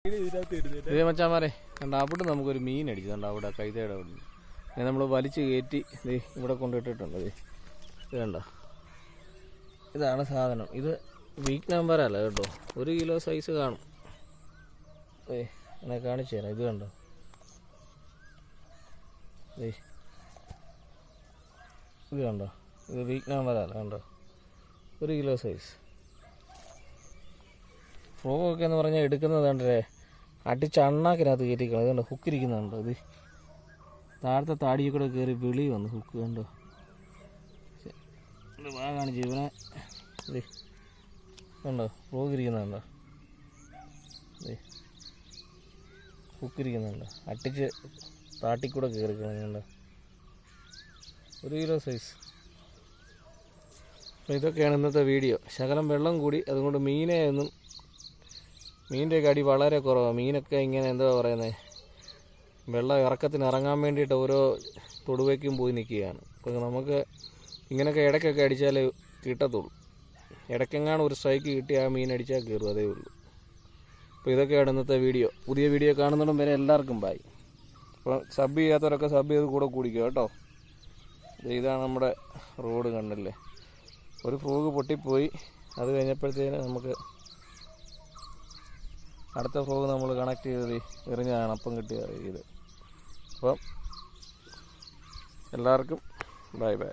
ഇതേ മച്ചാമാരെ കണ്ട അവിടെ നമുക്കൊരു മീൻ അടിച്ചിട്ടുണ്ട്. അവിടെ കൈതയുടെ അവിടെ ഇങ്ങനെ നമ്മൾ വലിച്ച് കയറ്റി ഇവിടെ കൊണ്ടിട്ടിട്ടുണ്ട്. ഇത് കണ്ടോ, ഇതാണ് സാധനം. ഇത് വീക്ക് നമ്പറല്ല കേട്ടോ, 1 കിലോ സൈസ് കാണും. അങ്ങനെ കാണിച്ചു തരാം. ഇത് കണ്ടോ, ഇത് കണ്ടോ, ഇത് വീക്ക് നമ്പറല്ല കണ്ടോ, 1 കിലോ സൈസ്. ഫ്രോഗൊക്കെ എന്ന് പറഞ്ഞാൽ എടുക്കുന്നത് കണ്ടേ, അടിച്ച് അണ്ണാക്കിനകത്ത് കയറ്റിക്കണം. ഇത് കണ്ടോ, ഹുക്കിരിക്കുന്നുണ്ടോ, ഇത് താഴത്തെ താടിയിൽ കൂടെ കയറി വെളി വന്നു ഹുക്ക്. കണ്ടോ, കാണിച്ചു ഇവനെ. ഇത് കണ്ടോ, ഫ്രോഗ് ഇരിക്കുന്നുണ്ടോ, ഹുക്കിരിക്കുന്നുണ്ടോ, അട്ടിച്ച് താട്ടിക്കൂടെ കയറിക്കണം. കണ്ടോ, 1 കിലോ സൈസ്. അപ്പോൾ ഇതൊക്കെയാണ് ഇന്നത്തെ വീഡിയോ. ശകലം വെള്ളം കൂടി, അതുകൊണ്ട് മീനിൻ്റെയൊക്കെ അടി വളരെ കുറവാണ്. മീനൊക്കെ ഇങ്ങനെ എന്താ പറയുന്നത്, വെള്ളം ഇറക്കത്തിന് ഇറങ്ങാൻ വേണ്ടിയിട്ട് ഓരോ തൊടുവയ്ക്കും പോയി നിൽക്കുകയാണ്. അപ്പോൾ നമുക്ക് ഇങ്ങനെയൊക്കെ ഇടയ്ക്കൊക്കെ അടിച്ചാലേ കിട്ടത്തുള്ളൂ. ഇടയ്ക്കെങ്ങാണ് ഒരു സ്ട്രൈക്ക് കിട്ടി ആ മീൻ അടിച്ചാൽ കയറും, അതേ ഉള്ളൂ. അപ്പോൾ ഇതൊക്കെയാണ് ഇന്നത്തെ വീഡിയോ. പുതിയ വീഡിയോ കാണുന്നിടം വരെ എല്ലാവർക്കും ബൈ. അപ്പോൾ സബ് ചെയ്യാത്തവരൊക്കെ സബ് ചെയ്ത് കൂടെ കൂടിക്കുക കേട്ടോ. ഇതാണ് നമ്മുടെ റോഡ്, കണ്ടല്ലേ. ഒരു ഫ്രോഗ് പൊട്ടിപ്പോയി. അത് കഴിഞ്ഞപ്പോഴത്തേന് നമുക്ക് അടുത്ത ഫ്രോഗ് നമ്മൾ കണക്ട് ചെയ്ത് എറിഞ്ഞാണ് അപ്പം കിട്ടിയത് ഇത്. അപ്പം എല്ലാവർക്കും ബൈ ബൈ.